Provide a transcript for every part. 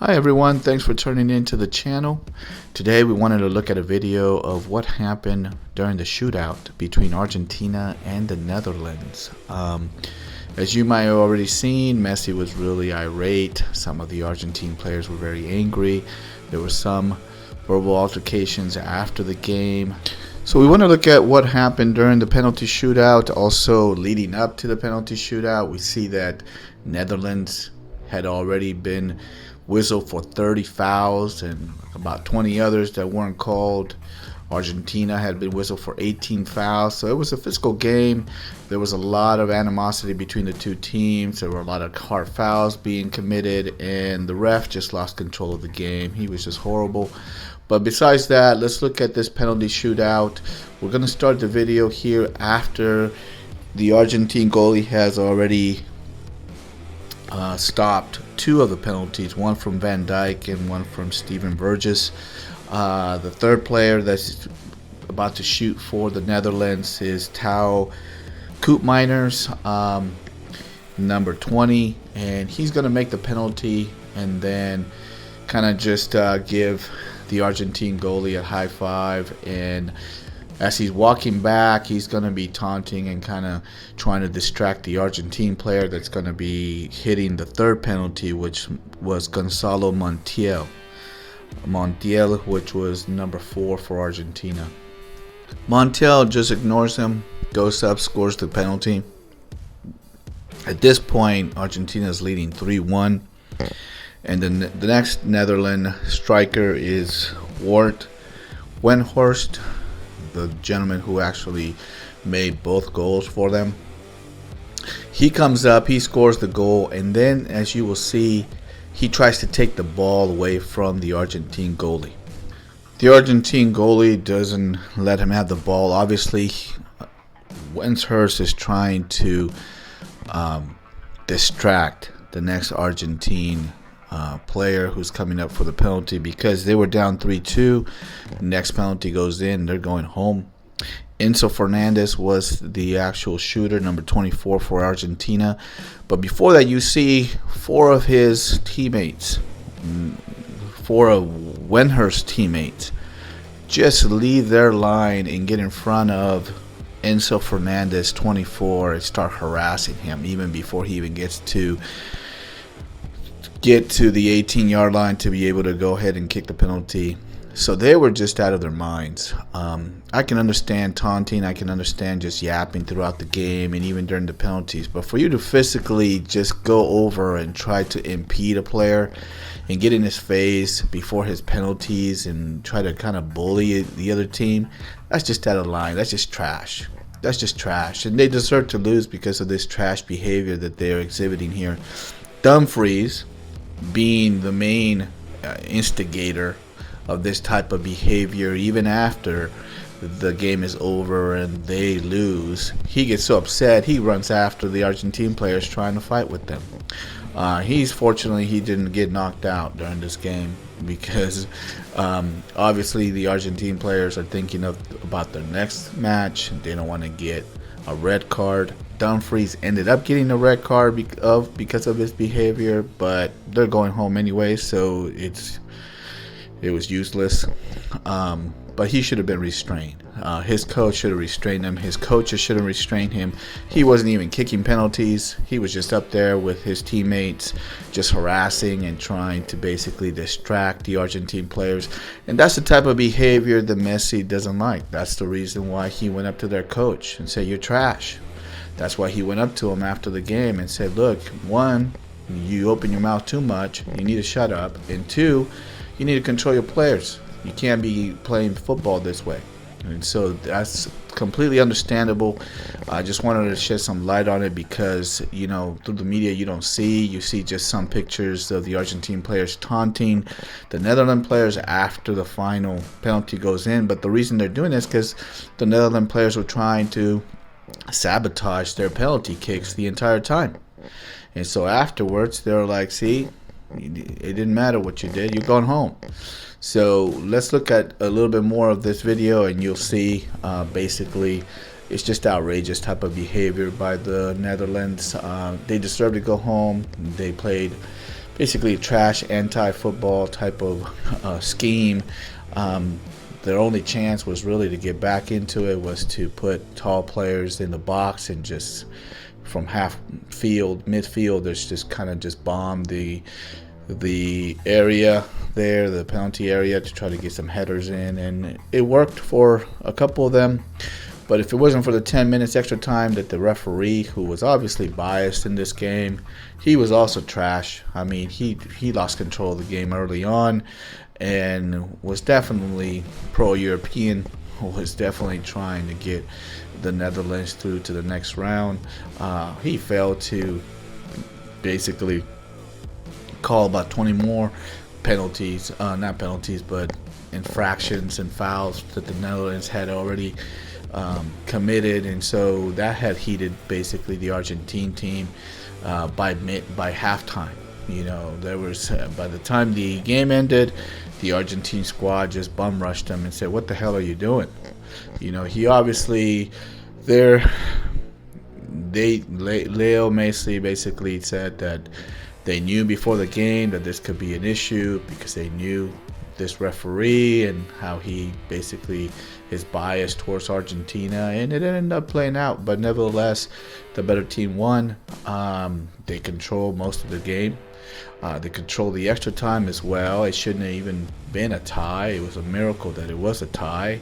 Hi everyone, thanks for turning into the channel. Today we wanted to look at a video of what happened during the shootout between Argentina and the Netherlands. As you might have already seen, Messi was really irate. Some of the Argentine players were very angry. There were some verbal altercations after the game. So we want to look at what happened during the penalty shootout, also leading up to the penalty shootout. We see that Netherlands had already been whistled for 30 fouls and about 20 others that weren't called. Argentina had been whistled for 18 fouls. So it was a physical game. There was a lot of animosity between the two teams. There were a lot of hard fouls being committed, and the ref just lost control of the game. He was just horrible. But besides that, let's look at this penalty shootout. We're going to start the video here after the Argentine goalie has already stopped two of the penalties, one from Van Dijk and one from Steven Burgess. The third player that's about to shoot for the Netherlands is Tao Koopmeiners, number 20, and he's going to make the penalty and then kind of just give the Argentine goalie a high five. And as he's walking back, he's going to be taunting and kind of trying to distract the Argentine player that's going to be hitting the third penalty, which was Gonzalo Montiel, which was number 4 for Argentina. Montiel just ignores him, goes up, scores the penalty. At this point, Argentina is leading 3-1. And then the next Netherlands striker is Weghorst, the gentleman who actually made both goals for them. He comes up, he scores the goal, and then, as you will see, he tries to take the ball away from the Argentine goalie. The Argentine goalie doesn't let him have the ball. Obviously, Weghorst is trying to distract the next Argentine player who's coming up for the penalty, because they were down 3-2. Next penalty goes in, they're going home. Enzo Fernandez was the actual shooter, number 24 for Argentina. But before that, you see 4 of his teammates, 4 of Weghorst's teammates, just leave their line and get in front of Enzo Fernandez, 24, and start harassing him even before he even gets to the 18-yard line to be able to go ahead and kick the penalty. So they were just out of their minds. I can understand taunting, I can understand just yapping throughout the game and even during the penalties, but for you to physically just go over and try to impede a player and get in his face before his penalties and try to kind of bully the other team, that's just out of line. That's just trash. That's just trash, and they deserve to lose because of this trash behavior that they're exhibiting here. Dumfries, being the main instigator of this type of behavior, even after the game is over and they lose, he gets so upset he runs after the Argentine players trying to fight with them. Fortunately he didn't get knocked out during this game, because obviously the Argentine players are thinking about their next match. They don't want to get a red card. Dumfries ended up getting a red card because of his behavior, but they're going home anyway, so it was useless. But he should have been restrained. His coach should have restrained him. His coaches should have restrained him. He wasn't even kicking penalties. He was just up there with his teammates, just harassing and trying to basically distract the Argentine players. And that's the type of behavior that Messi doesn't like. That's the reason why he went up to their coach and said, "You're trash." That's why he went up to him after the game and said, "Look, 1, you open your mouth too much. You need to shut up. And 2, you need to control your players. You can't be playing football this way." And so that's completely understandable. I just wanted to shed some light on it because, you know, through the media you see just some pictures of the Argentine players taunting the Netherlands players after the final penalty goes in. But the reason they're doing this is because the Netherlands players were trying to sabotage their penalty kicks the entire time. And so afterwards they're like, "See, it didn't matter what you did, you're going home." So let's look at a little bit more of this video and you'll see basically it's just outrageous type of behavior by the Netherlands. They deserve to go home. They played basically trash anti-football type of scheme. Their only chance was really to get back into it was to put tall players in the box and just from half field, midfield, there's just kind of just bomb the area there, the penalty area, to try to get some headers in, and it worked for a couple of them. But if it wasn't for the 10 minutes extra time that the referee, who was obviously biased in this game, he was also trash. I mean, he lost control of the game early on and was definitely pro-European, was definitely trying to get the Netherlands through to the next round. He failed to basically call about 20 more penalties, not penalties, but infractions and fouls that the Netherlands had already committed, and so that had heated basically the Argentine team by halftime. You know, there was by the time the game ended, the Argentine squad just bum rushed them and said, "What the hell are you doing?" You know, he obviously Leo Messi basically said that they knew before the game that this could be an issue because they knew this referee and how he basically is biased towards Argentina, and it ended up playing out. But nevertheless, the better team won. They controlled most of the game. They controlled the extra time as well. It shouldn't have even been a tie. It was a miracle that it was a tie.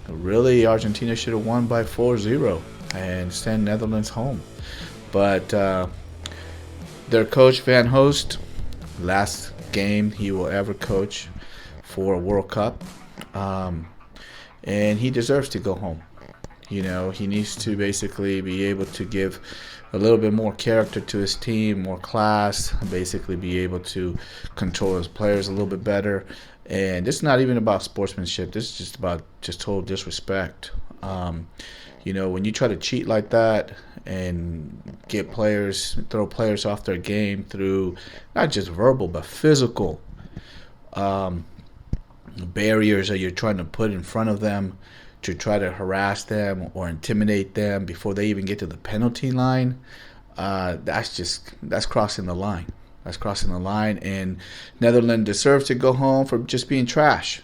Really, Argentina should have won by 4-0 and send Netherlands home. But their coach, Van Host, last game he will ever coach for a World Cup. And he deserves to go home. You know, he needs to basically be able to give a little bit more character to his team, more class, basically be able to control his players a little bit better. And it's not even about sportsmanship. This is just about just total disrespect. You know, when you try to cheat like that and throw players off their game through not just verbal but physical barriers that you're trying to put in front of them to try to harass them or intimidate them before they even get to the penalty line, that's crossing the line. That's crossing the line, and Netherlands deserves to go home for just being trash.